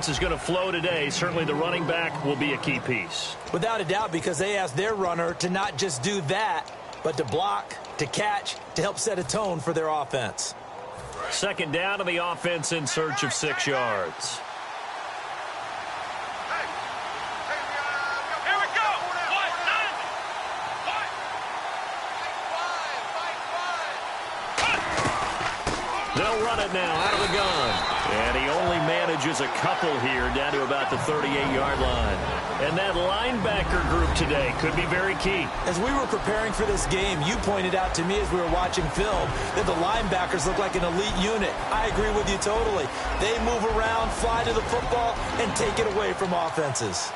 Is going to flow today. Certainly the running back will be a key piece. Without a doubt, because they asked their runner to not just do that, but to block, to catch, to help set a tone for their offense. Second down, and the offense in search of 6 yards. They'll run it now out of the gun. And he only manages a couple here down to about the 38-yard line. And that linebacker group today could be very key. As we were preparing for this game, you pointed out to me as we were watching film that the linebackers look like an elite unit. I agree with you totally. They move around, fly to the football, and take it away from offenses.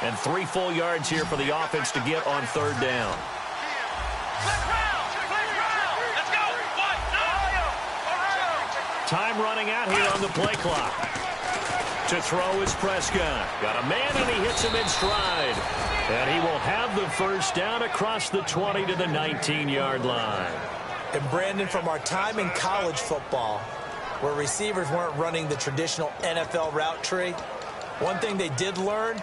And 3 full yards here for the offense to get on third down. Time running out here on the play clock. To throw is Prescott. Got a man, and he hits him in stride. And he will have the first down across the 20 to the 19-yard line. And Brandon, from our time in college football, where receivers weren't running the traditional NFL route tree, one thing they did learn: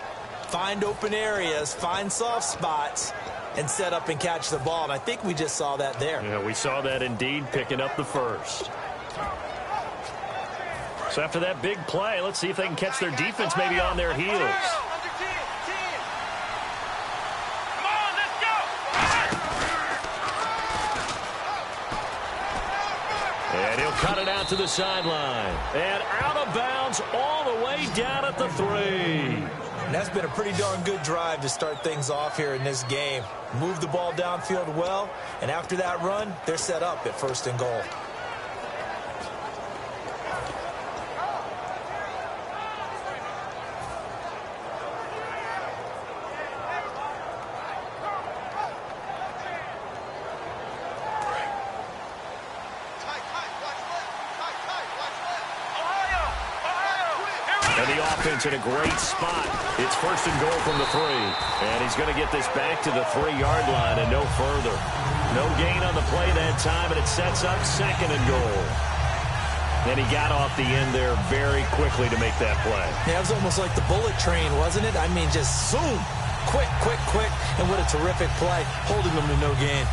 find open areas, find soft spots, and set up and catch the ball. And I think we just saw that there. Yeah, we saw that indeed, picking up the first. So after that big play, let's see if they can catch their defense maybe on their heels. And he'll cut it out to the sideline. And out of bounds all the way down at the 3. And that's been a pretty darn good drive to start things off here in this game. Move the ball downfield well, and after that run, they're set up at 1st and goal. Offense in a great spot. It's 1st and goal from the 3. And he's going to get this back to the 3-yard line and no further. No gain on the play that time, and it sets up 2nd and goal. And he got off the end there very quickly to make that play. Yeah, it was almost like the bullet train, wasn't it? I mean, just zoom. Quick, quick, quick. And what a terrific play, holding them to no gain.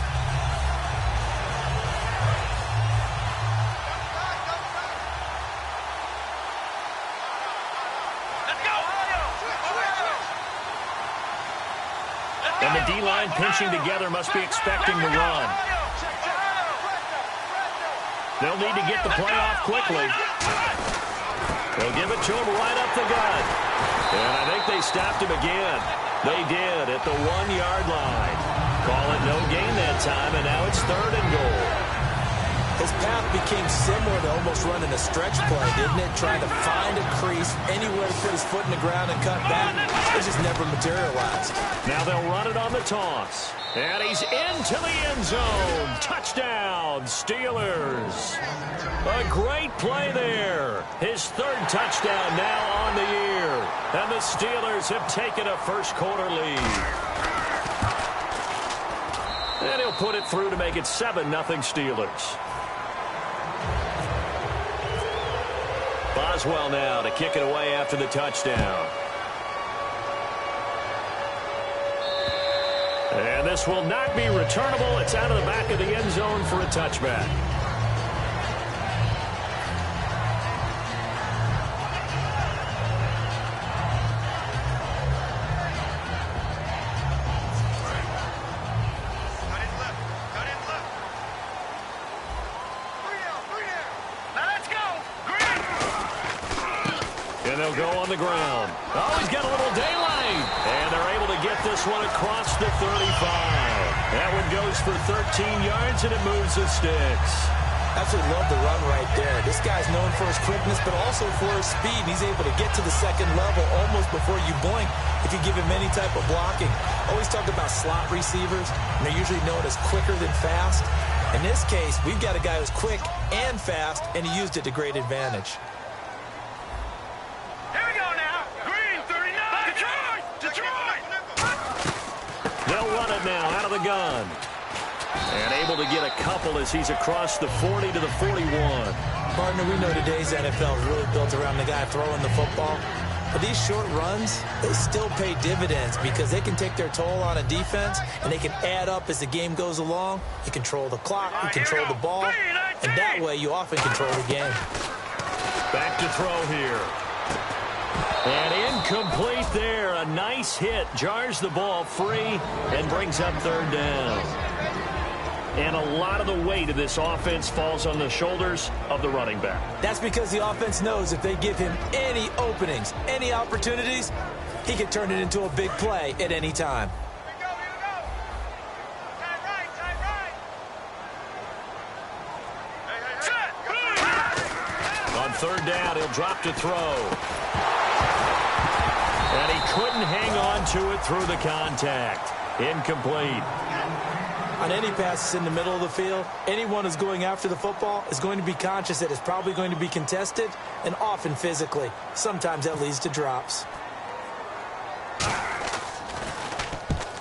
And the D-line pinching together must be expecting the run. They'll need to get the play off quickly. They'll give it to him right up the gut. And I think they stopped him again. They did at the 1-yard line. Call it no gain that time, and now it's 3rd and goal. His path became similar to almost running a stretch play, didn't it? Trying to find a crease, anywhere to put his foot in the ground and cut back. It just never materialized. Now they'll run it on the toss. And he's into the end zone. Touchdown, Steelers. A great play there. His 3rd touchdown now on the year. And the Steelers have taken a first-quarter lead. And he'll put it through to make it 7-0 Steelers. Boswell now to kick it away after the touchdown. And this will not be returnable. It's out of the back of the end zone for a touchback. And they'll go on the ground. Oh, he's got a little daylight. And they're able to get this one across the 35. That one goes for 13 yards, and it moves the sticks. Absolutely love the run right there. This guy's known for his quickness, but also for his speed. He's able to get to the 2nd level almost before you blink if you give him any type of blocking. Always talk about slot receivers, and they're usually known as quicker than fast. In this case, we've got a guy who's quick and fast, and he used it to great advantage. They'll run it now out of the gun. And able to get a couple as he's across the 40 to the 41. Partner, we know today's NFL is really built around the guy throwing the football. But these short runs, they still pay dividends because they can take their toll on a defense, and they can add up as the game goes along. You control the clock, you control the ball, and that way you often control the game. Back to throw here. And incomplete there. A nice hit. Jars the ball free and brings up third down. And a lot of the weight of this offense falls on the shoulders of the running back. That's because the offense knows if they give him any openings, any opportunities, he can turn it into a big play at any time. On third down, he'll drop to throw. And he couldn't hang on to it through the contact. Incomplete. On any passes in the middle of the field, anyone who's going after the football is going to be conscious that it's probably going to be contested, and often physically. Sometimes that leads to drops.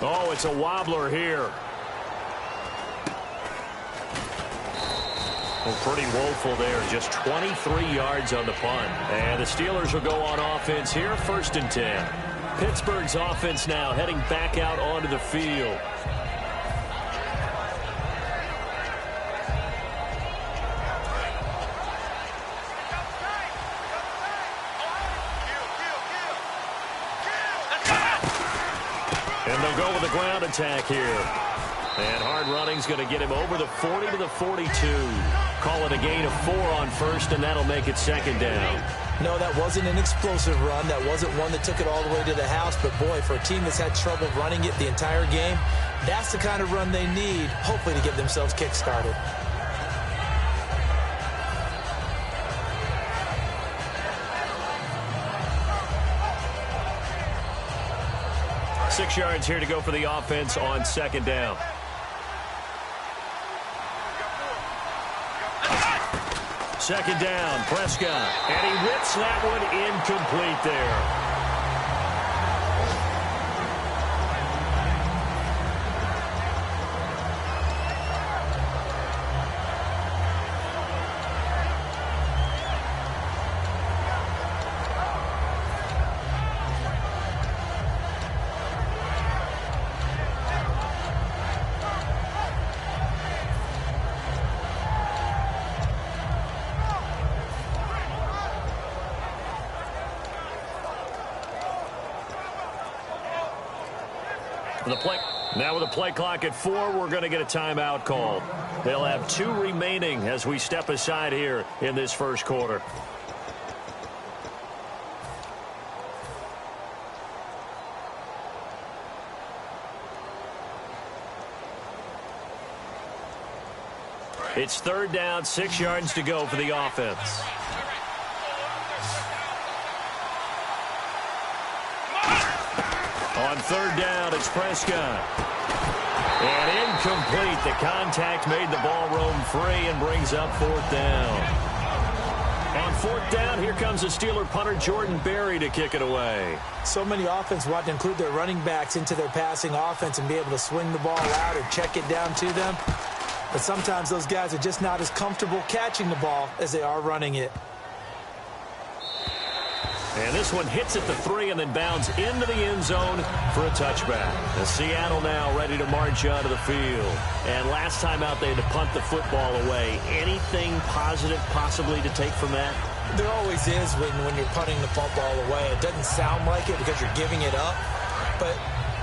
Oh, it's a wobbler here. Well, pretty woeful there. Just 23 yards on the punt. And the Steelers will go on offense here, 1st and 10. Pittsburgh's offense now heading back out onto the field. And they'll go with a ground attack here. And hard running's going to get him over the 40 to the 42. Call it a gain of 4 on 1st, and that'll make it 2nd down. No, that wasn't an explosive run. That wasn't one that took it all the way to the house. But, boy, for a team that's had trouble running it the entire game, that's the kind of run they need, hopefully, to get themselves kick-started. Six yards here to go for the offense on 2nd down. Second down, Prescott. And he rips that one incomplete there. Now with a play clock at 4, we're going to get a timeout called. They'll have 2 remaining as we step aside here in this first quarter. It's 3rd down, 6 yards to go for the offense. On 3rd down, it's Prescott. And incomplete. The contact made the ball roam free and brings up 4th down. On 4th down, here comes the Steeler punter Jordan Berry to kick it away. So many offenses want to include their running backs into their passing offense and be able to swing the ball out or check it down to them. But sometimes those guys are just not as comfortable catching the ball as they are running it. And this one hits at the 3 and then bounds into the end zone for a touchback. And Seattle now ready to march onto the field. And last time out, they had to punt the football away. Anything positive possibly to take from that? There always is when you're punting the football away. It doesn't sound like it because you're giving it up, but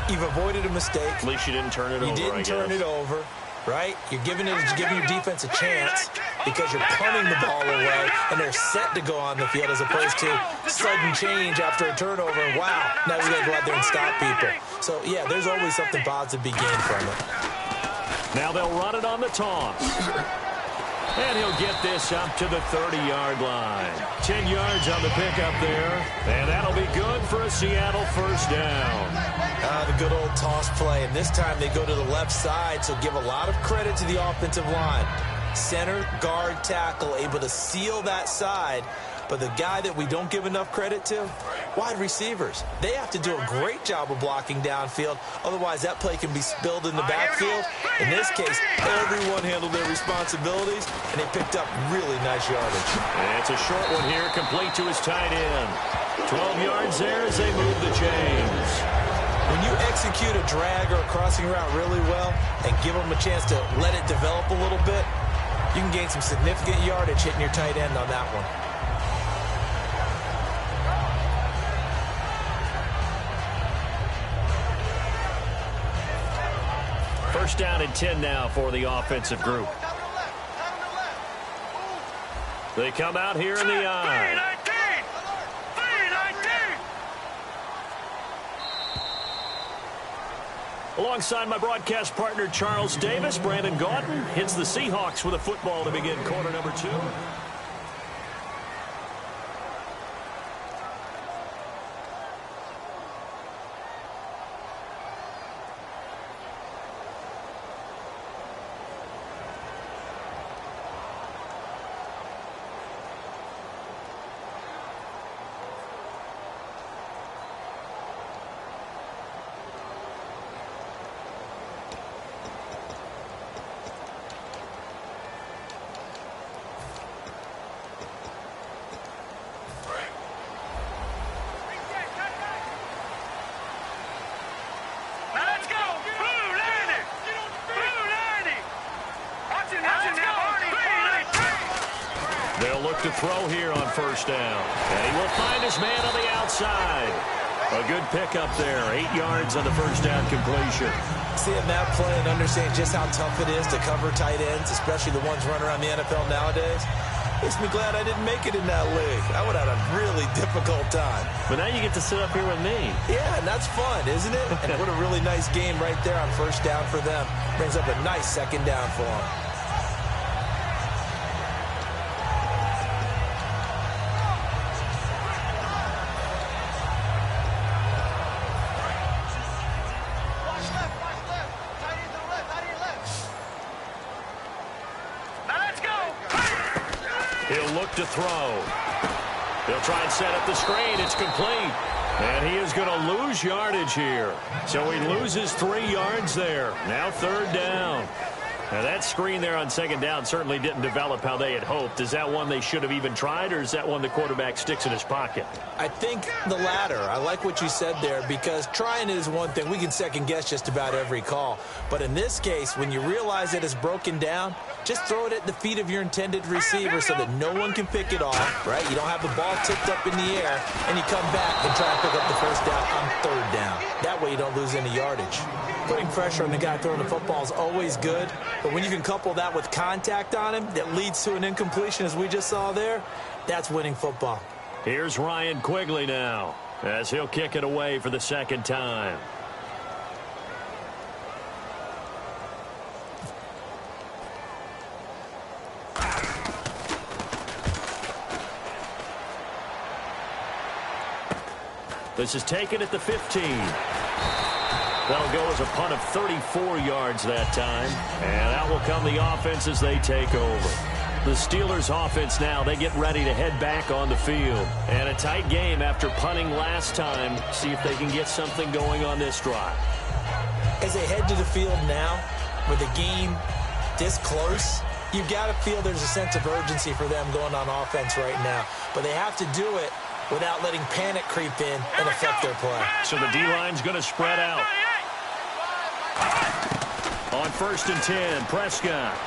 you've avoided a mistake. At least you didn't turn it over, You didn't turn it over. Right? You're giving your defense a chance because you're punting the ball away and they're set to go on the field as opposed to sudden change after a turnover. And wow, now we got to go out there and stop people. So, yeah, there's always something positive to be gained from it. Now they'll run it on the toss. And he'll get this up to the 30-yard line. 10 yards on the pickup there. And that'll be good for a Seattle 1st down. The good old toss play. And this time they go to the left side, so give a lot of credit to the offensive line. Center, guard, tackle, able to seal that side But the guy that we don't give enough credit to, wide receivers. They have to do a great job of blocking downfield. Otherwise, that play can be spilled in the backfield. In this case, everyone handled their responsibilities, and they picked up really nice yardage. And it's a short one here, complete to his tight end. 12 yards there as they move the chains. When you execute a drag or a crossing route really well and give them a chance to let it develop a little bit, you can gain some significant yardage hitting your tight end on that one. First down and 10 now for the offensive group. They come out here in the eye. Alongside my broadcast partner, Charles Davis, Brandon Gaudin hits the Seahawks with a football to begin quarter number 2. They'll look to throw here on first down. And he will find his man on the outside. A good pickup there. 8 yards on the first down completion. Seeing that play and understanding just how tough it is to cover tight ends, especially the ones running around the NFL nowadays, makes me glad I didn't make it in that league. I would have had a really difficult time. But now you get to sit up here with me. Yeah, and that's fun, isn't it? And what a really nice game right there on first down for them. Brings up a nice second down for them. He'll look to throw. He'll try and set up the screen. It's complete. And he is going to lose yardage here. So he loses 3 yards there. Now third down. Now that screen there on second down certainly didn't develop how they had hoped. Is that one they should have even tried, or is that one the quarterback sticks in his pocket? I think the latter. I like what you said there, because trying it is one thing. We can second guess just about every call. But in this case, when you realize that it's broken down, just throw it at the feet of your intended receiver so that no one can pick it off, right? You don't have the ball tipped up in the air, and you come back and try and pick up the first down on third down. That way you don't lose any yardage. Putting pressure on the guy throwing the football is always good, but when you can couple that with contact on him that leads to an incompletion, as we just saw there, that's winning football. Here's Ryan Quigley now, as he'll kick it away for the second time. This is taken at the 15. That'll go as a punt of 34 yards that time. And out will come the offense as they take over. The Steelers offense now, they get ready to head back on the field. And a tight game after punting last time. See if they can get something going on this drive. As they head to the field now, with the game this close, you've got to feel there's a sense of urgency for them going on offense right now. But they have to do it without letting panic creep in and affect their play. So the D-line's going to spread out. On 1st and 10, Prescott.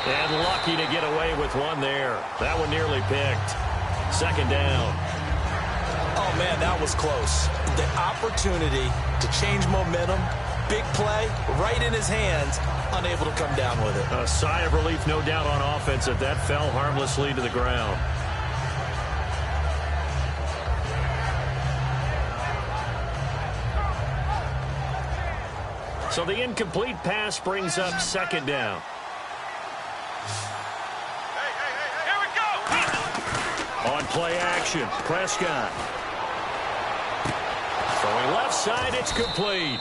And lucky to get away with one there. That one nearly picked. Second down. Oh, man, that was close. The opportunity to change momentum, big play, right in his hands, unable to come down with it. A sigh of relief, no doubt, on offense that fell harmlessly to the ground. So the incomplete pass brings up second down. Here we go. On play action, Prescott. Throwing left side, it's complete.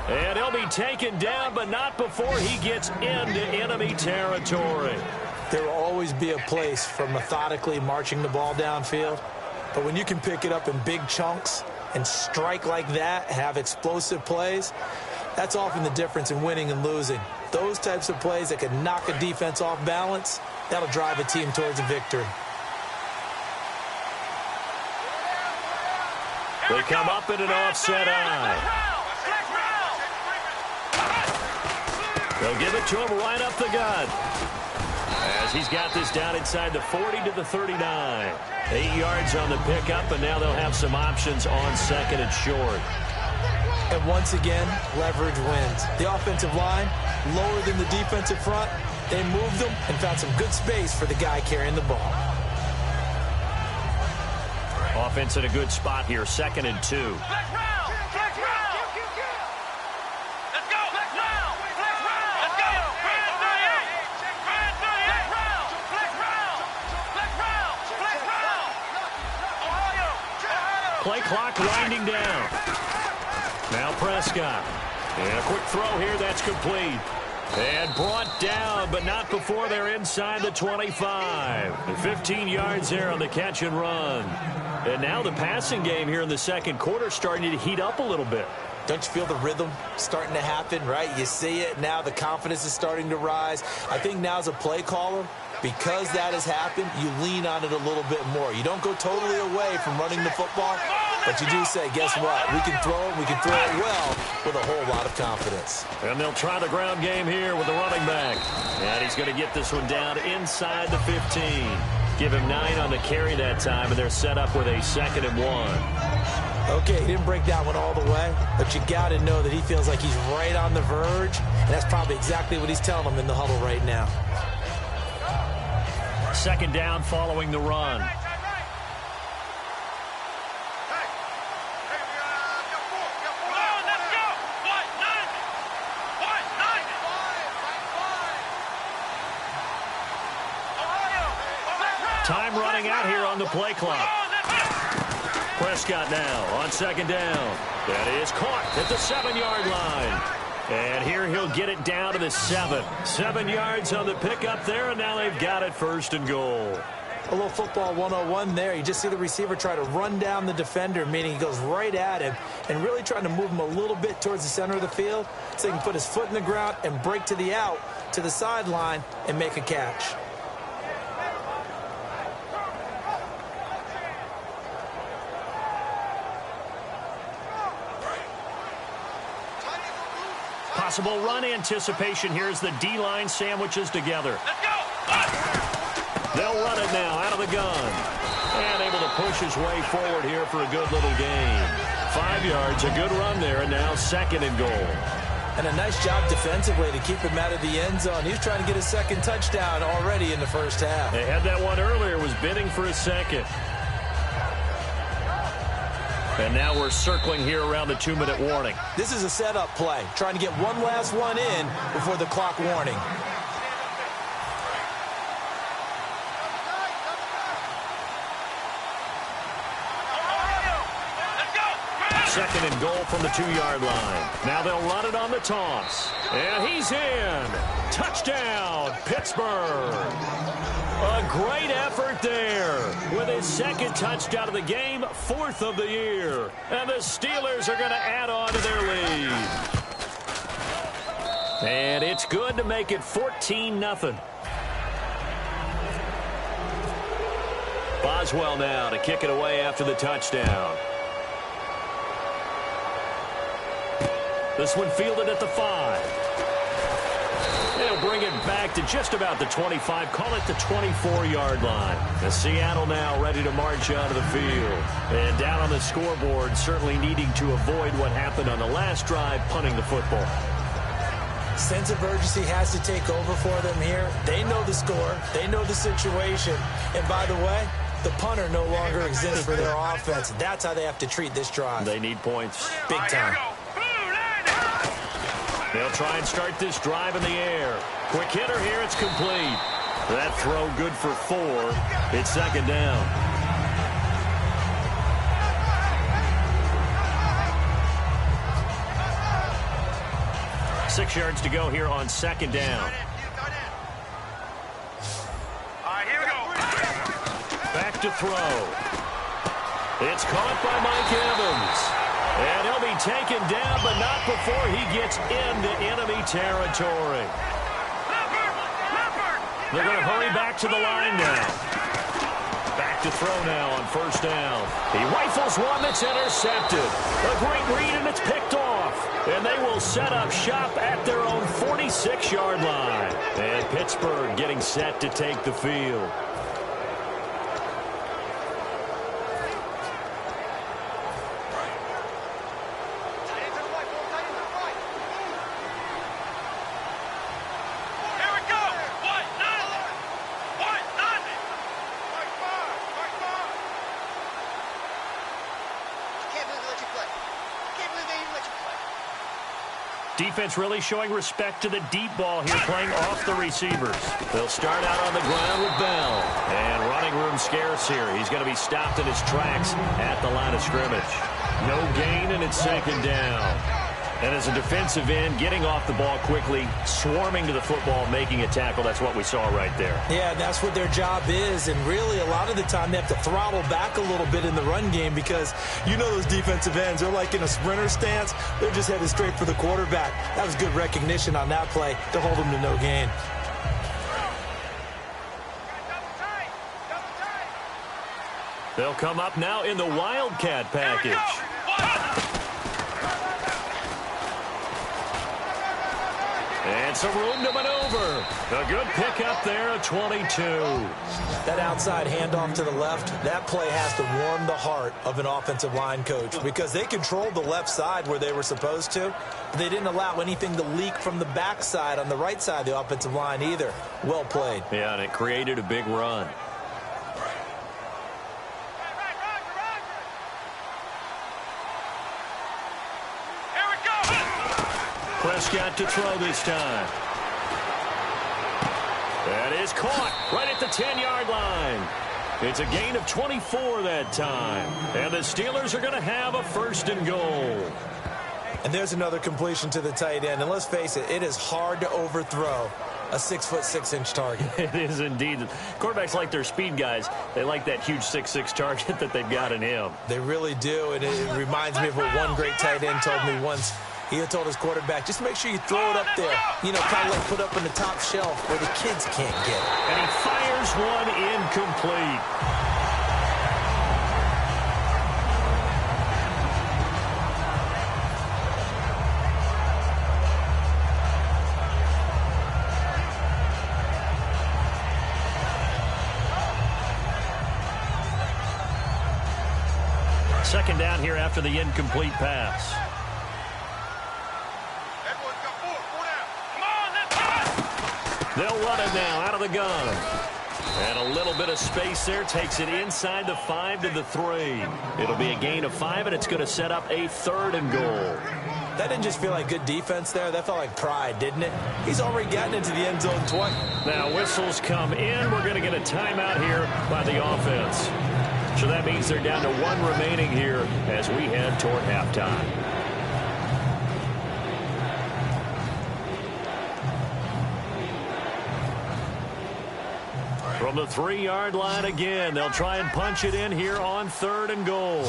And he'll be taken down, but not before he gets into enemy territory. There will always be a place for methodically marching the ball downfield, but when you can pick it up in big chunks and strike like that, have explosive plays, that's often the difference in winning and losing. Those types of plays that can knock a defense off balance, that'll drive a team towards a victory. They come up in an offset eye. They'll give it to him right up the gut. As he's got this down inside the 40 to the 39. 8 yards on the pickup, and now they'll have some options on second and short. And once again, leverage wins. The offensive line, lower than the defensive front. They moved them and found some good space for the guy carrying the ball. Offense in a good spot here, 2nd and 2. Play clock winding down. Now Prescott. And a quick throw here, that's complete. And brought down, but not before they're inside the 25. 15 yards there on the catch and run. And now the passing game here in the second quarter starting to heat up a little bit. Don't you feel the rhythm starting to happen, right? You see it now, the confidence is starting to rise. I think now as a play caller, because that has happened, you lean on it a little bit more. You don't go totally away from running the football, but you do say, guess what? We can throw it, we can throw it well with a whole lot of confidence. And they'll try the ground game here with the running back. And he's going to get this one down inside the 15. Give him 9 on the carry that time, and they're set up with a 2nd and 1. Okay, he didn't break that one all the way, but you got to know that he feels like he's right on the verge, and that's probably exactly what he's telling them in the huddle right now. 2nd down following the run. Time running out here on the play clock. Prescott now on 2nd down. That is caught at the 7-yard line. And here he'll get it down to the 7. 7 yards on the pickup there, and now they've got it 1st and goal. A little football 101 there. You just see the receiver try to run down the defender, meaning he goes right at him and really trying to move him a little bit towards the center of the field so he can put his foot in the ground and break to the out, to the sideline, and make a catch. Possible run anticipation here as the D-line sandwiches together. Let's go! They'll run it now out of the gun. And able to push his way forward here for a good little gain. 5 yards, a good run there, and now 2nd and goal. And a nice job defensively to keep him out of the end zone. He was trying to get a 2nd touchdown already in the first half. They had that one earlier, was bidding for a 2nd. And now we're circling here around the 2-minute warning. This is a setup play, trying to get one last one in before the clock warning. Second and goal from the 2-yard line. Now they'll run it on the toss. And he's in. Touchdown, Pittsburgh. A great effort there with his 2nd touchdown of the game, 4th of the year. And the Steelers are going to add on to their lead. And it's good to make it 14-0. Boswell now to kick it away after the touchdown. This one fielded at the 5. They'll bring it back to just about the 25. Call it the 24-yard line. The Seattle now ready to march out of the field. And down on the scoreboard, certainly needing to avoid what happened on the last drive, punting the football. Sense of urgency has to take over for them here. They know the score. They know the situation. And by the way, the punter no longer exists for their offense. That's how they have to treat this drive. They need points. Big time. They'll try and start this drive in the air. Quick hitter here, it's complete. That throw good for 4. It's 2nd down. Six yards to go here on 2nd down. right, here we go. Back to throw. It's caught by Mike Evans. And he'll be taken down, but not before he gets into enemy territory. They're going to hurry back to the line now. Back to throw now on first down. He rifles one that's intercepted. A great read, and it's picked off. And they will set up shop at their own 46-yard line. And Pittsburgh getting set to take the field. Defense really showing respect to the deep ball here, playing off the receivers. They'll start out on the ground with Bell. And running room scarce here. He's going to be stopped in his tracks at the line of scrimmage. No gain, and it's second down. And as a defensive end, getting off the ball quickly, swarming to the football, making a tackle, that's what we saw right there. Yeah, that's what their job is. And really, a lot of the time, they have to throttle back a little bit in the run game because you know those defensive ends, they're like in a sprinter stance. They're just headed straight for the quarterback. That was good recognition on that play to hold them to no gain. They'll come up now in the Wildcat package. And some room to maneuver. A good pickup there at 22. That outside handoff to the left, that play has to warm the heart of an offensive line coach because they controlled the left side where they were supposed to. But they didn't allow anything to leak from the backside on the right side of the offensive line either. Well played. Yeah, and it created a big run. Prescott to throw this time. That is caught right at the 10-yard line. It's a gain of 24 that time. And the Steelers are going to have a first and goal. And there's another completion to the tight end. And let's face it, it is hard to overthrow a 6'6" target. It is indeed. Quarterbacks like their speed guys. They like that huge 6'6" target that they've got in him. They really do. And it reminds me of what one great tight end told me once. He had told his quarterback, just make sure you throw it up there. You know, kind of like put up on the top shelf where the kids can't get it. And he fires one incomplete. Second down here after the incomplete pass. They'll run it now out of the gun. And a little bit of space there takes it inside the 5 to the 3. It'll be a gain of 5, and it's going to set up a third and goal. That didn't just feel like good defense there. That felt like pride, didn't it? He's already gotten into the end zone twice. Now whistles come in. We're going to get a timeout here by the offense. So that means they're down to 1 remaining here as we head toward halftime. From the 3-yard line again, they'll try and punch it in here on third and goal.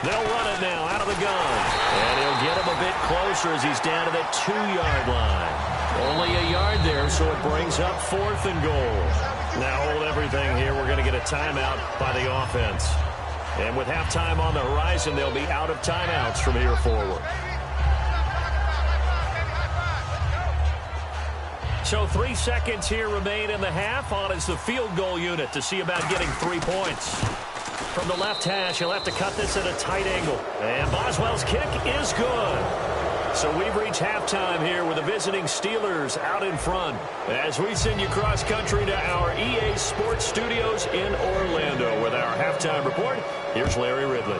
They'll run it now out of the gun. And he'll get him a bit closer as he's down to the 2-yard line. Only a yard there, so it brings up fourth and goal. Now hold everything here. We're going to get a timeout by the offense. And with halftime on the horizon, they'll be out of timeouts from here forward. So 3 seconds here remain in the half. On is the field goal unit to see about getting 3 points. From the left hash, he'll have to cut this at a tight angle. And Boswell's kick is good. So we've reached halftime here with the visiting Steelers out in front. As we send you cross-country to our EA Sports Studios in Orlando with our halftime report, here's Larry Ridley.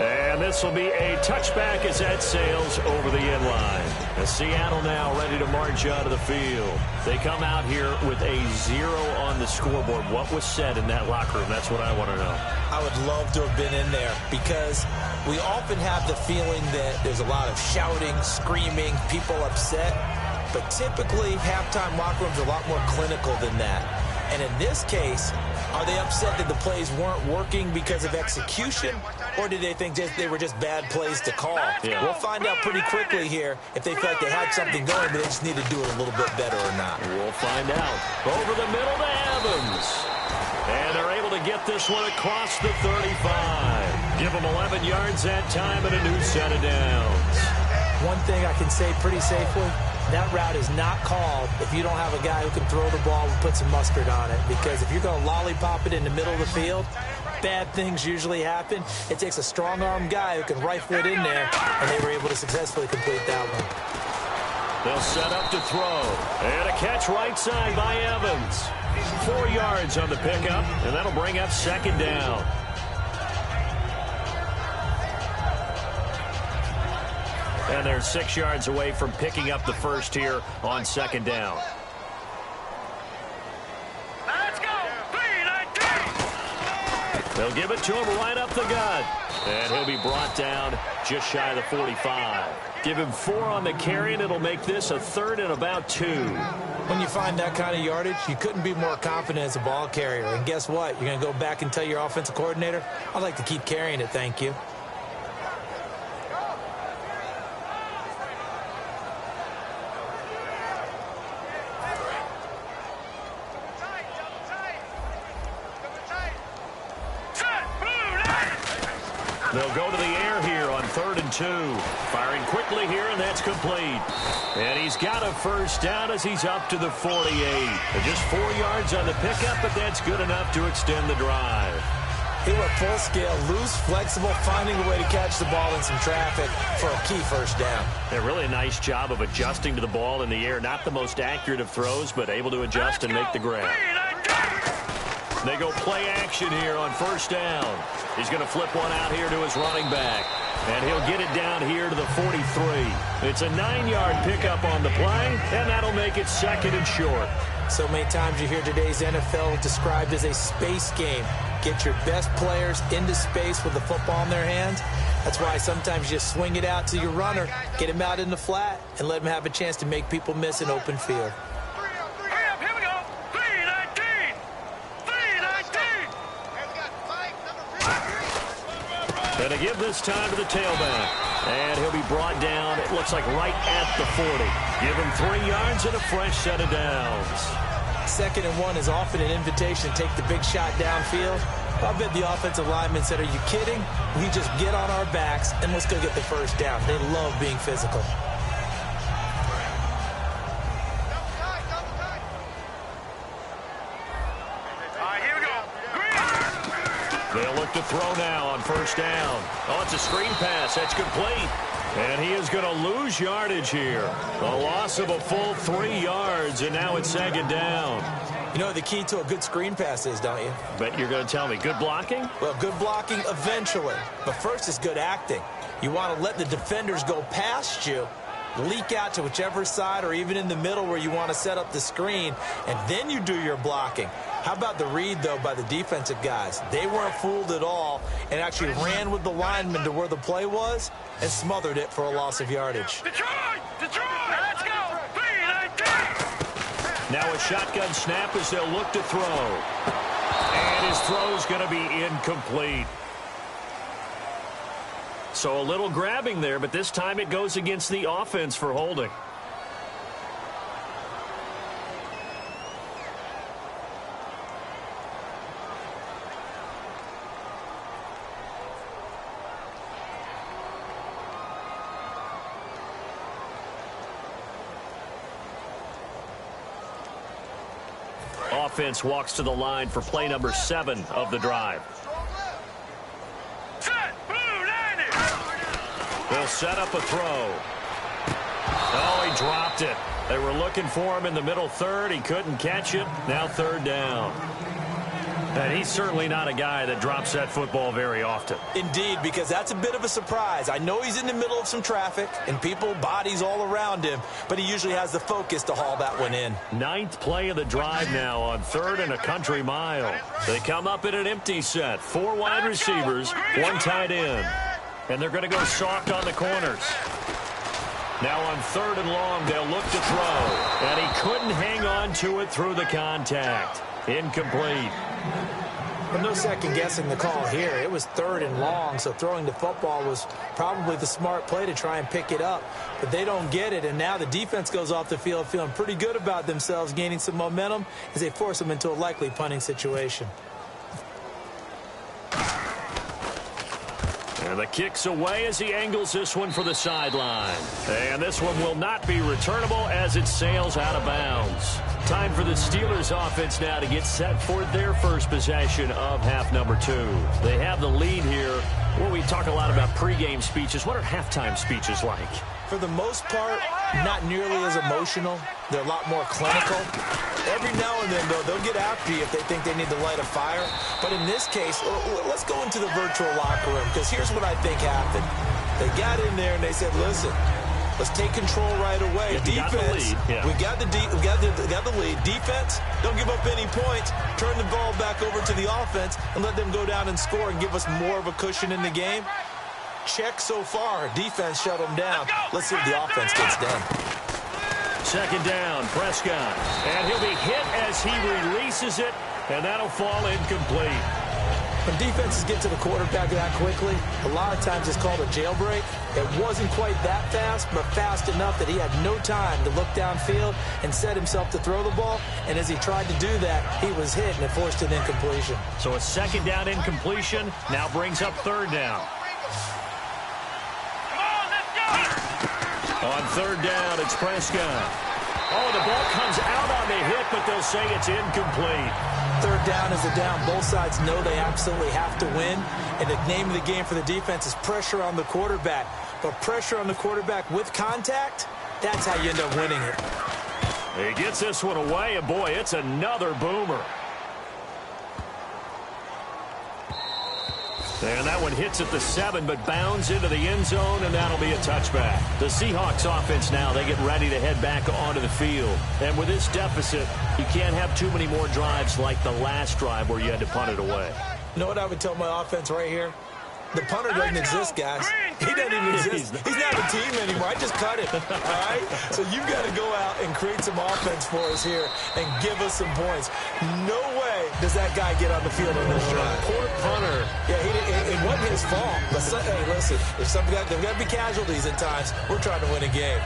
And this this will be a touchback as that sails over the end line. As Seattle now ready to march out of the field. They come out here with a 0 on the scoreboard. What was said in that locker room? That's what I want to know. I would love to have been in there because we often have the feeling that there's a lot of shouting, screaming, people upset. But typically, halftime locker rooms are a lot more clinical than that. And in this case, are they upset that the plays weren't working because of execution, or did they think they were just bad plays to call? Yeah. We'll find out pretty quickly here if they felt like they had something going, but they just need to do it a little bit better or not. We'll find out. Over the middle to Evans. And they're able to get this one across the 35. Give them 11 yards that time and a new set of downs. One thing I can say pretty safely, that route is not called if you don't have a guy who can throw the ball and put some mustard on it. Because if you're going to lollipop it in the middle of the field, bad things usually happen. It takes a strong-arm guy who can rifle it in there, and they were able to successfully complete that one. They'll set up to throw. And a catch right side by Evans. 4 yards on the pickup, and that'll bring up second down. And they're 6 yards away from picking up the first here on second down. Let's go. They'll give it to him right up the gut. And he'll be brought down just shy of the 45. Give him 4 on the carry, and it'll make this a 3rd and about 2. When you find that kind of yardage, you couldn't be more confident as a ball carrier. And guess what? You're going to go back and tell your offensive coordinator, I'd like to keep carrying it, thank you. They'll go to the air here on 3rd and 2. Firing quickly here, and that's complete. And he's got a first down as he's up to the 48. And just 4 yards on the pickup, but that's good enough to extend the drive. He went full scale, loose, flexible, finding a way to catch the ball in some traffic for a key first down. Yeah, really a nice job of adjusting to the ball in the air. Not the most accurate of throws, but able to adjust and make the grab. They go play action here on first down. He's going to flip one out here to his running back. And he'll get it down here to the 43. It's a 9-yard pickup on the play, and that'll make it 2nd and short. So many times you hear today's NFL described as a space game. Get your best players into space with the football in their hands. That's why sometimes you just swing it out to your runner, get him out in the flat, and let him have a chance to make people miss an open field. And to give this time to the tailback. And he'll be brought down, it looks like right at the 40. Give him 3 yards and a fresh set of downs. 2nd and 1 is often an invitation to take the big shot downfield. I bet the offensive lineman said, are you kidding? We just get on our backs and let's go get the first down. They love being physical. They'll look to throw now on first down. Oh, it's a screen pass. That's complete. And he is going to lose yardage here. A loss of a full 3 yards, and now it's 2nd down. You know what the key to a good screen pass is, don't you? Bet you're going to tell me. Good blocking? Well, good blocking eventually. But first is good acting. You want to let the defenders go past you, leak out to whichever side or even in the middle where you want to set up the screen, and then you do your blocking. How about the read, though, by the defensive guys? They weren't fooled at all and actually ran with the lineman to where the play was and smothered it for a loss of yardage. Detroit! Let's go! Now a shotgun snap as they'll look to throw. And his throw's going to be incomplete. So a little grabbing there, but this time it goes against the offense for holding. Offense walks to the line for play number 7 of the drive. They'll set up a throw. Oh, he dropped it. They were looking for him in the middle 3rd. He couldn't catch it. Now 3rd down. And he's certainly not a guy that drops that football very often. Indeed, because that's a bit of a surprise. I know he's in the middle of some traffic and people, bodies all around him, but he usually has the focus to haul that one in. 9th play of the drive now on 3rd and a country mile. They come up in an empty set. 4 wide receivers, 1 tight end. And they're going to go soft on the corners. Now on 3rd and long, they'll look to throw. And he couldn't hang on to it through the contact. Incomplete. Well, no second-guessing the call here. It was 3rd and long, so throwing the football was probably the smart play to try and pick it up. But they don't get it, and now the defense goes off the field feeling pretty good about themselves, gaining some momentum as they force them into a likely punting situation. And the kick's away as he angles this one for the sideline. And this one will not be returnable as it sails out of bounds. Time for the Steelers offense now to get set for their first possession of half number 2. They have the lead here. Well, we talk a lot about pregame speeches. What are halftime speeches like? For the most part, not nearly as emotional. They're a lot more clinical. Every now and then, though, they'll get after you if they think they need to light a fire. But in this case, let's go into the virtual locker room, because here's what I think happened. They got in there and they said, listen, let's take control right away. Yeah, defense, yeah. we got the lead. Defense, don't give up any points. Turn the ball back over to the offense and let them go down and score and give us more of a cushion in the game. Check so far. Defense shut them down. Let's see if the offense gets done. 2nd down, Prescott. And he'll be hit as he releases it, and that'll fall incomplete. When defenses get to the quarterback that quickly, a lot of times it's called a jailbreak. It wasn't quite that fast, but fast enough that he had no time to look downfield and set himself to throw the ball. And as he tried to do that, he was hit, and it forced an incompletion. So a 2nd down incompletion now brings up 3rd down. On 3rd down, it's Prescott. Oh, the ball comes out on the hit, but they'll say it's incomplete. 3rd down is a down. Both sides know they absolutely have to win. And the name of the game for the defense is pressure on the quarterback. But pressure on the quarterback with contact, that's how you end up winning it. He gets this one away, and boy, it's another boomer. And that one hits at the 7, but bounds into the end zone, and that'll be a touchback. The Seahawks offense now, they get ready to head back onto the field. And with this deficit, you can't have too many more drives like the last drive where you had to punt it away. You know what I would tell my offense right here? The punter doesn't exist, guys. He doesn't even exist. He's not a team anymore. I just cut him, all right? So you've got to go out and create some offense for us here and give us some points. No way does that guy get on the field on this drive. Poor punter. Yeah, it wasn't his fault. But, hey, listen, if there's got to be casualties at times. We're trying to win a game.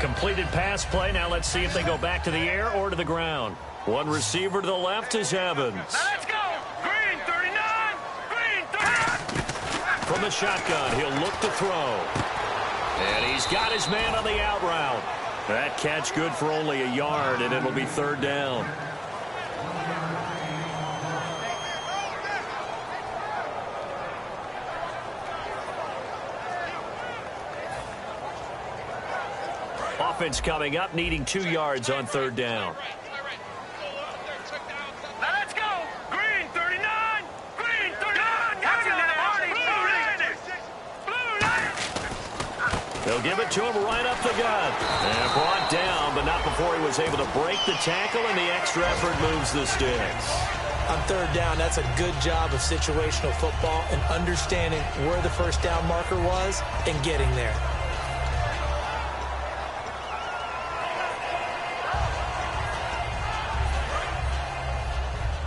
Completed pass play. Now let's see if they go back to the air or to the ground. One receiver to the left is Evans. Let's go. Green 39. Green 39. From the shotgun, he'll look to throw. And he's got his man on the out route. That catch good for only a yard, and it'll be 3rd down. Offense coming up, needing 2 yards on 3rd down. Let's go. Green 39. Green 39. Blue. They'll give it to him right up the gut. And brought down, but not before he was able to break the tackle, and the extra effort moves the sticks. On 3rd down, that's a good job of situational football and understanding where the first down marker was and getting there.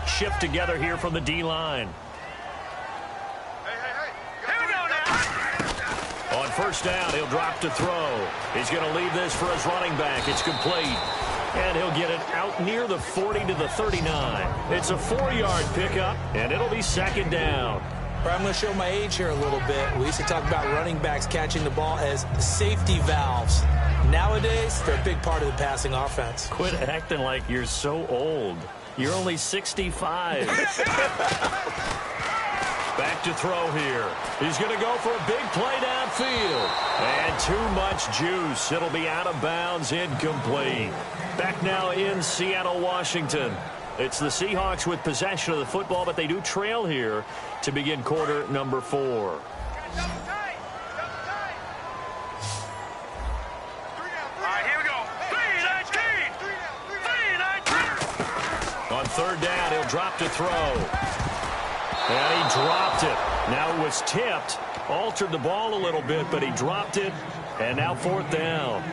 Shift together here from the D-line. Here we go now. On 1st down, he'll drop to throw. He's going to leave this for his running back. It's complete. And he'll get it out near the 40 to the 39. It's a 4-yard pickup, and it'll be 2nd down. I'm going to show my age here a little bit. We used to talk about running backs catching the ball as safety valves. Nowadays, they're a big part of the passing offense. Quit acting like you're so old. You're only 65. Back to throw here. He's going to go for a big play downfield. And too much juice. It'll be out of bounds, incomplete. Back now in Seattle, Washington. It's the Seahawks with possession of the football, but they do trail here to begin quarter number 4. Double tight. All right, here we go. 3-19. On third down, he'll drop to throw. And he dropped it. Now it was tipped, altered the ball a little bit, but he dropped it. And now fourth down.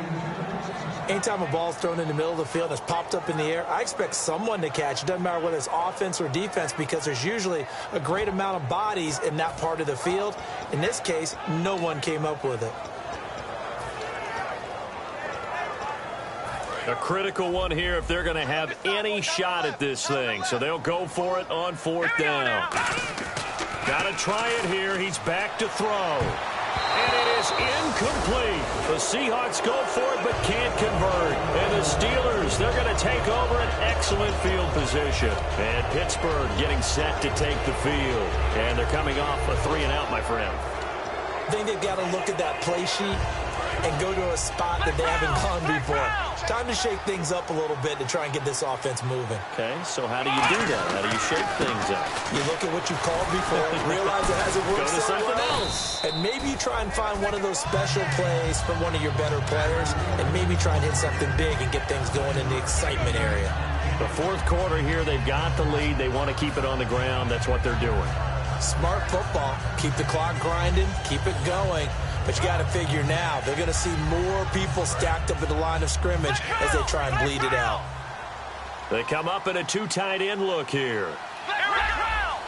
Anytime a ball's thrown in the middle of the field and it's popped up in the air, I expect someone to catch. It doesn't matter whether it's offense or defense, because there's usually a great amount of bodies in that part of the field. In this case, no one came up with it. A critical one here if they're going to have any shot at this thing. So they'll go for it on fourth down. Got to try it here. He's back to throw. And it is incomplete. The Seahawks go for it but can't convert. And the Steelers, they're going to take over an excellent field position. And Pittsburgh getting set to take the field. And they're coming off a 3-and-out, my friend. I think they've got to look at that play sheet and go to a spot that they haven't gone before. Time to shake things up a little bit to try and get this offense moving. Okay, so how do you do that? How do you shake things up? You look at what you called before, realize it hasn't worked Go to so something well, else. and maybe you try and find one of those special plays from one of your better players, and maybe try and hit something big and get things going in the excitement area. The fourth quarter here, they've got the lead. They want to keep it on the ground. That's what they're doing. Smart football. Keep the clock grinding. Keep it going. But you got to figure now, they're going to see more people stacked up at the line of scrimmage as they try and bleed it out. They come up in a 2 tight end look here. Flex round.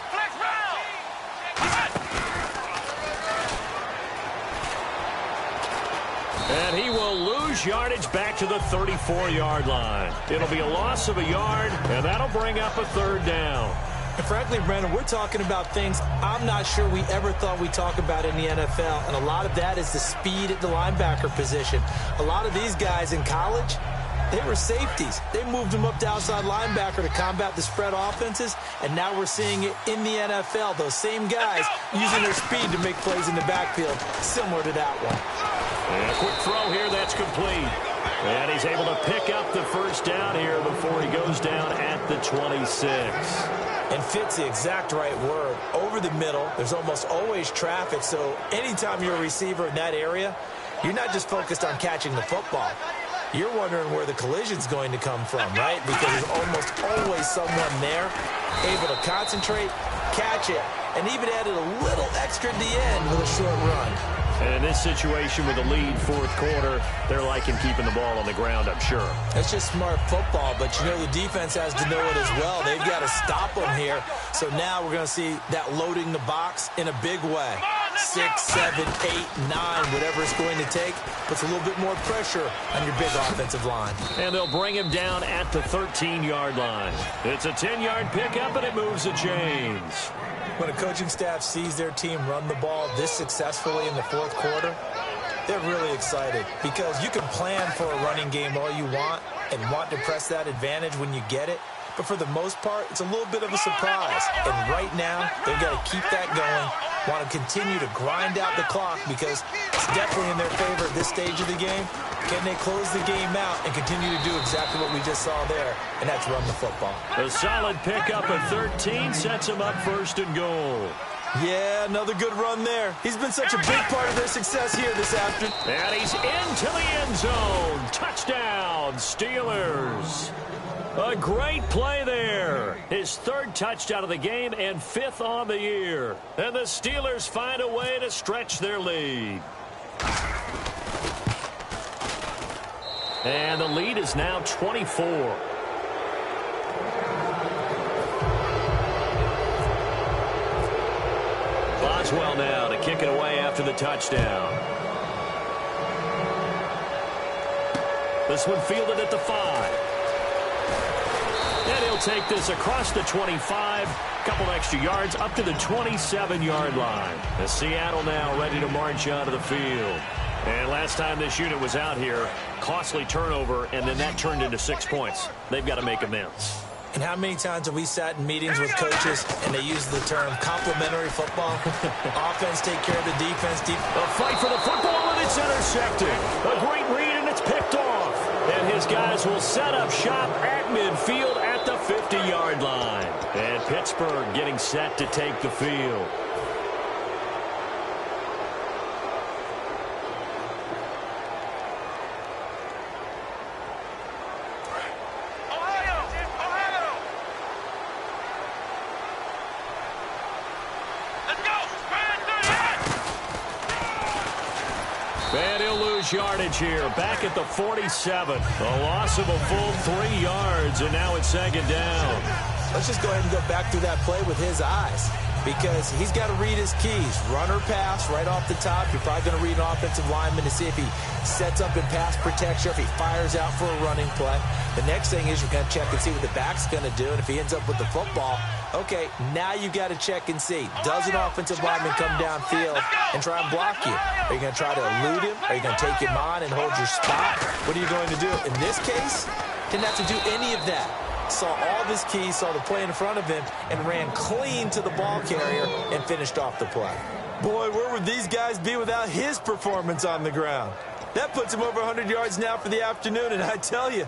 And he will lose yardage back to the 34-yard line. It'll be a loss of a yard, and that'll bring up a third down. And frankly, Brandon, we're talking about things I'm not sure we ever thought we'd talk about in the NFL. And a lot of that is the speed at the linebacker position. A lot of these guys in college, they were safeties. They moved them up to outside linebacker to combat the spread offenses. And now we're seeing it in the NFL. Those same guys using their speed to make plays in the backfield, similar to that one. And a quick throw here, that's complete. And he's able to pick up the first down here before he goes down at the 26. And fit's the exact right word. Over the middle, there's almost always traffic, so anytime you're a receiver in that area, you're not just focused on catching the football. You're wondering where the collision's going to come from, right? Because there's almost always someone there able to concentrate, catch it, and even added a little extra at the end with a short run. And in this situation with a lead fourth quarter, they're liking keeping the ball on the ground, I'm sure. That's just smart football, but you know the defense has to know it as well. They've got to stop them here. So now we're going to see that loading the box in a big way. 6, 7, 8, 9, whatever it's going to take, puts a little bit more pressure on your big offensive line. And they'll bring him down at the 13-yard line. It's a 10-yard pickup, and it moves the chains. When a coaching staff sees their team run the ball this successfully in the fourth quarter, they're really excited because you can plan for a running game all you want and want to press that advantage when you get it. But for the most part, it's a little bit of a surprise. And right now, they've got to keep that going, want to continue to grind out the clock because it's definitely in their favor at this stage of the game. Can they close the game out and continue to do exactly what we just saw there, and that's run the football. A solid pickup at 13 sets him up first and goal. Yeah, another good run there. He's been such a big part of their success here this afternoon. And he's into the end zone. Touchdown, Steelers. A great play there. His third touchdown of the game and 5th on the year. And the Steelers find a way to stretch their lead. And the lead is now 24. Boswell now to kick it away after the touchdown. This one fielded at the 5. And he'll take this across the 25, couple extra yards up to the 27-yard line. The Seattle now ready to march onto the field. And last time this unit was out here, costly turnover, and then that turned into 6 points. They've got to make amends. And how many times have we sat in meetings with coaches and they use the term complementary football? Offense take care of the defense. A fight for the football, and it's intercepted. A great read, and it's picked off. And his guys will set up shop at midfield at at the 50-yard line. And Pittsburgh getting set to take the field. And he'll lose yardage here. Back at the 47. A loss of a full 3 yards, and now it's second down. Let's just go ahead and go back through that play with his eyes, because he's got to read his keys. Run or pass right off the top. You're probably going to read an offensive lineman to see if he sets up in pass protection, if he fires out for a running play. The next thing is you're going to check and see what the back's going to do, and if he ends up with the football, okay, now you got to check and see. Does an offensive lineman come downfield and try and block you? Are you going to try to elude him? Are you going to take him on and hold your spot? What are you going to do? In this case, didn't have to do any of that. Saw all of his keys, saw the play in front of him, and ran clean to the ball carrier and finished off the play. Boy, where would these guys be without his performance on the ground? That puts him over 100 yards now for the afternoon, and I tell you,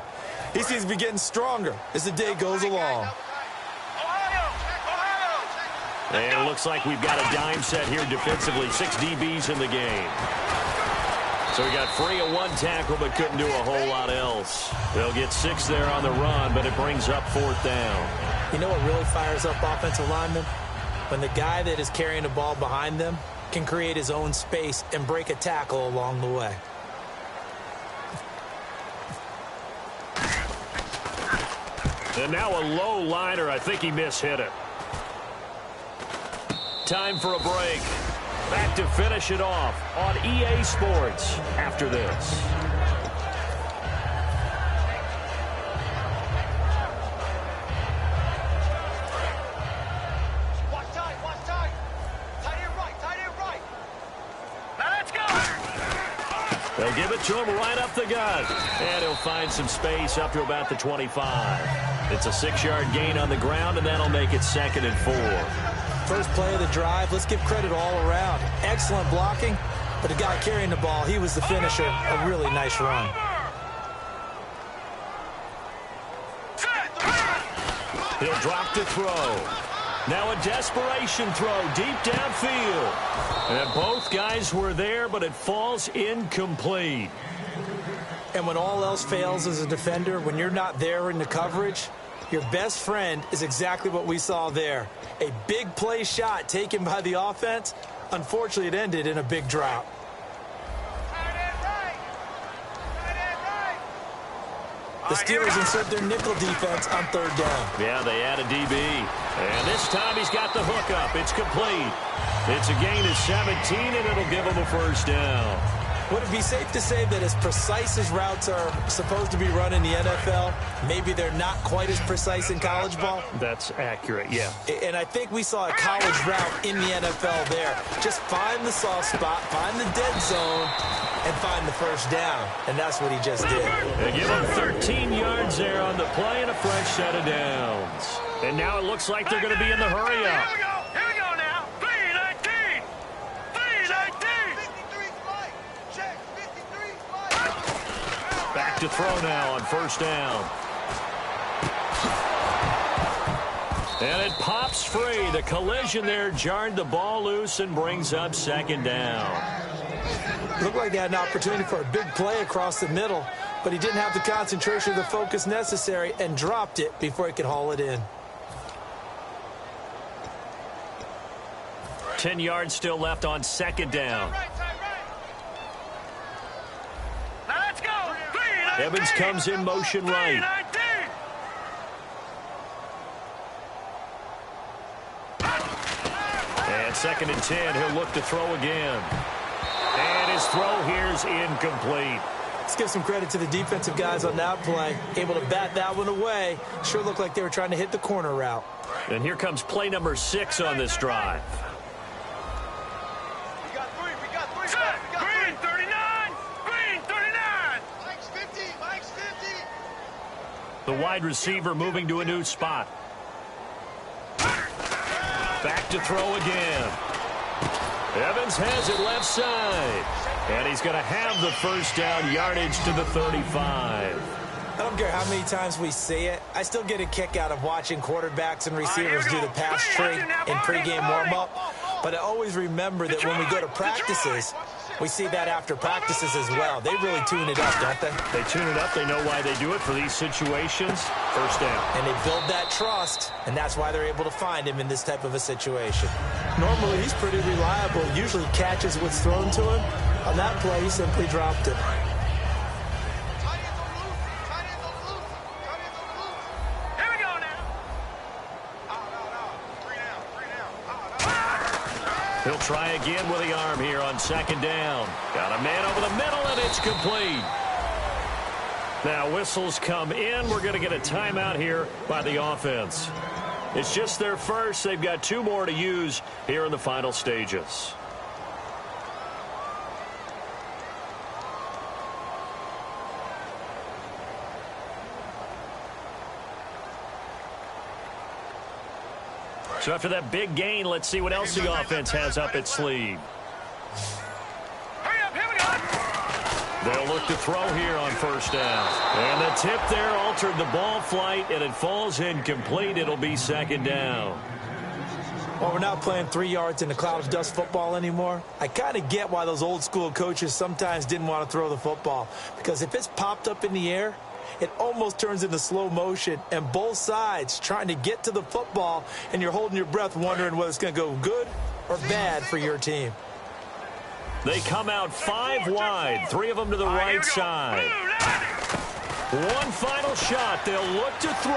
he seems to be getting stronger as the day goes along. And it looks like we've got a dime set here defensively. 6 DBs in the game. So we got free of 1 tackle, but couldn't do a whole lot else. They'll get 6 there on the run, but it brings up 4th down. You know what really fires up offensive linemen? When the guy that is carrying the ball behind them can create his own space and break a tackle along the way. And now a low liner. I think he mishit it. Time for a break. Back to finish it off on EA Sports after this. Watch tight, watch tight. Tight end right. Now let's go. They'll give it to him right up the gut. And he'll find some space up to about the 25. It's a 6-yard gain on the ground, and that'll make it 2nd and 4. First play of the drive, let's give credit all around. Excellent blocking, but the guy carrying the ball, he was the finisher. A really nice run. He'll drop to throw. Now a desperation throw deep downfield. And both guys were there, but it falls incomplete. And when all else fails as a defender, when you're not there in the coverage, your best friend is exactly what we saw there. A big play shot taken by the offense. Unfortunately, it ended in a big drop. The Steelers insert their nickel defense on 3rd down. Yeah, they add a DB. And this time he's got the hook up. It's complete. It's a gain of 17, and it'll give him a 1st down. Would it be safe to say that as precise as routes are supposed to be run in the NFL, maybe they're not quite as precise in college ball? That's accurate, yeah. And I think we saw a college route in the NFL there. Just find the soft spot, find the dead zone, and find the 1st down. And that's what he just did. They give him 13 yards there on the play and a fresh set of downs. And now it looks like they're going to be in the hurry-up. Here we go now. 3-19. 3-19. Back to throw now on 1st down. And it pops free. The collision there jarred the ball loose and brings up 2nd down. Looked like they had an opportunity for a big play across the middle, but he didn't have the concentration or the focus necessary and dropped it before he could haul it in. 10 yards still left on 2nd down. Now let's go. 3-19. Evans comes in motion right. 3-19. And 2nd and 10, he'll look to throw again. And his throw here's incomplete. Let's give some credit to the defensive guys on that play. Able to bat that one away. Sure looked like they were trying to hit the corner route. And here comes play number 6 on this drive. We got three. Green 39. Green 39. Mike's 50. Mike's 50. The wide receiver moving to a new spot. Back to throw again. Evans has it left side. And he's going to have the 1st down, yardage to the 35. I don't care how many times we see it. I still get a kick out of watching quarterbacks and receivers do the pass trade in pregame warm-up. But I always remember that when we go to practices, we see that after practices as well. They really tune it up, don't they? They tune it up. They know why they do it for these situations. First down. And they build that trust, and that's why they're able to find him in this type of a situation. Normally, he's pretty reliable. Usually catches what's thrown to him. On that play, he simply dropped it. He'll try again with the arm here on second down. Got a man over the middle, and it's complete. Now, whistles come in. We're going to get a timeout here by the offense. It's just their first. They've got 2 more to use here in the final stages. So after that big gain, let's see what else the offense has up its sleeve. Hurry up, here we go. They'll look to throw here on first down. And the tip there altered the ball flight, and it falls incomplete. It'll be second down. Well, we're not playing 3 yards in a cloud of dust football anymore. I kind of get why those old school coaches sometimes didn't want to throw the football. Because if it's popped up in the air, it almost turns into slow motion, and both sides trying to get to the football, and you're holding your breath wondering whether it's going to go good or bad for your team. They come out 5 wide, 3 of them to the right side. One final shot. They'll look to throw.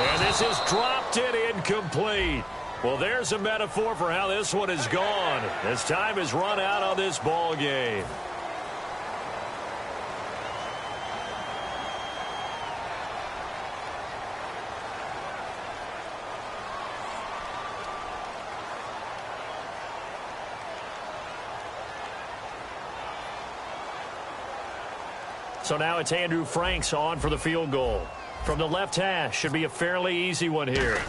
And this is dropped in incomplete. Well, there's a metaphor for how this one is gone. As time has run out on this ball game. So now it's Andrew Franks on for the field goal. From the left hash, should be a fairly easy one here.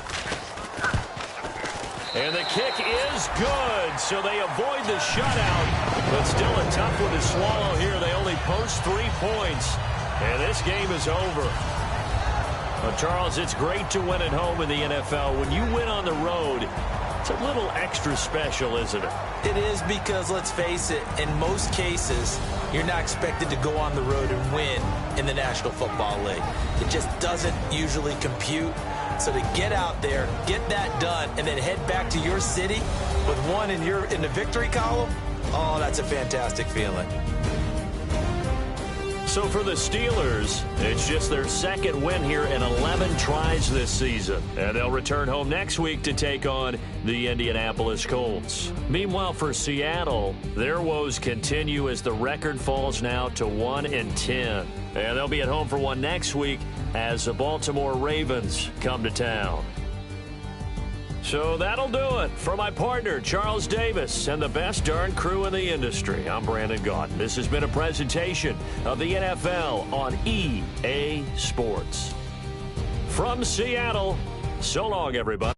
And the kick is good, so they avoid the shutout. But still a tough one to swallow here. They only post 3 points, and this game is over. Well, Charles, it's great to win at home in the NFL. When you win on the road, it's a little extra special, isn't it? It is, because, let's face it, in most cases, you're not expected to go on the road and win in the National Football League. It just doesn't usually compute. So to get out there, get that done, and then head back to your city with one in the victory column, oh, that's a fantastic feeling. So for the Steelers, it's just their second win here in 11 tries this season. And they'll return home next week to take on the Indianapolis Colts. Meanwhile, for Seattle, their woes continue as the record falls now to 1-10. And they'll be at home for one next week as the Baltimore Ravens come to town. So that'll do it. For my partner, Charles Davis, and the best darn crew in the industry, I'm Brandon Gaudin. This has been a presentation of the NFL on EA Sports. From Seattle, so long, everybody.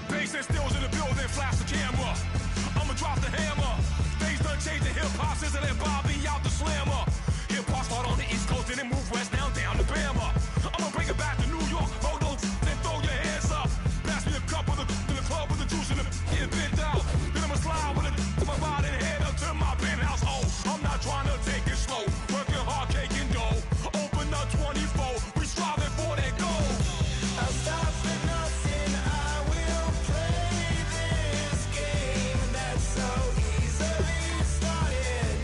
Bass and stills in the building, flash the camera. I'ma drop the hammer. Things done changed, the hip-hop since and Bobby out the slammer. Hip-hop start on the East Coast and then move west now down to Bama. I'ma bring it back to New York, hold those and throw your hands up. Pass me a cup of the club with the juice in the get bent out. Then I'ma slide with it to my body and head up to my penthouse. Oh, I'm not trying to take it slow, working hard, cake and dough. Open up 24, we striving for that goal. I'll stop for nothing, I will play this game that's so easily started,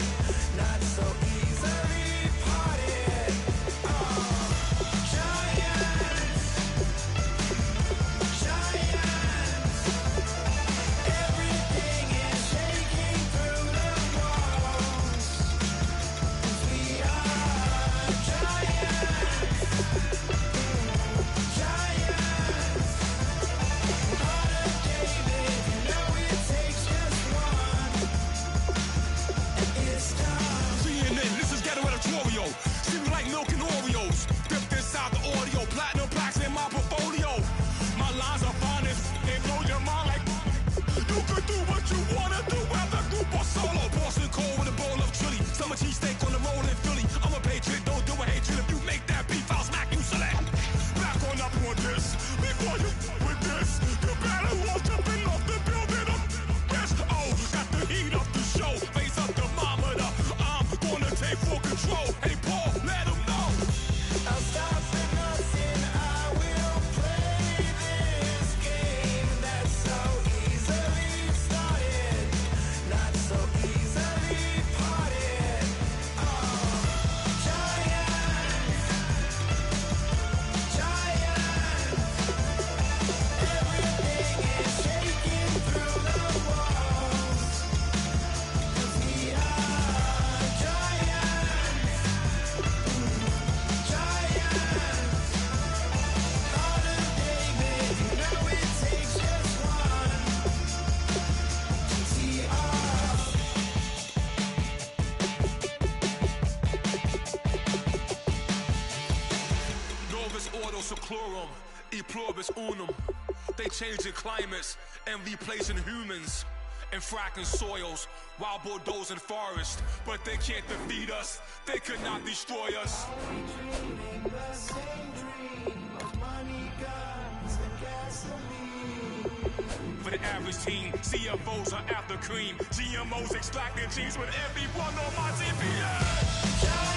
not so easily parted. Giants, everything is shaking through the walls. We are giants. CNN, this is ghetto editorial. Seems like milk and Oreos. Dipped inside the audio, platinum plaques in my portfolio. My lines are finest, they blow your mind like you could do what you wanna do, whether group or solo. Boston cold with a bowl of chili, summer cheesesteak on the roll in Philly. I'm a patriot, don't do a hatred. If you make that beef, I'll smack you select. Back on up on this, before you with this, you better walk jumping off the building up. Yes, oh, got the heat up the show, face up the thermometer. I'm gonna take full control. Hey Paul, let him know. I'll stop for nothing, I will play this game that's so easily started, not so easily parted. Giants, everything is shaking through the walls. 'Cause we are giants. Harder David, you know it takes just one. GTR. Novus ordo seclorum, e pluribus unum. They changing climates and replacing humans and fracking soils while bulldozing forests. But they can't defeat us, they could not destroy us. Dreaming the same dream of money, guns, and gasoline. For the average team, CFOs are after cream. GMOs extracting genes with everyone on my TPS.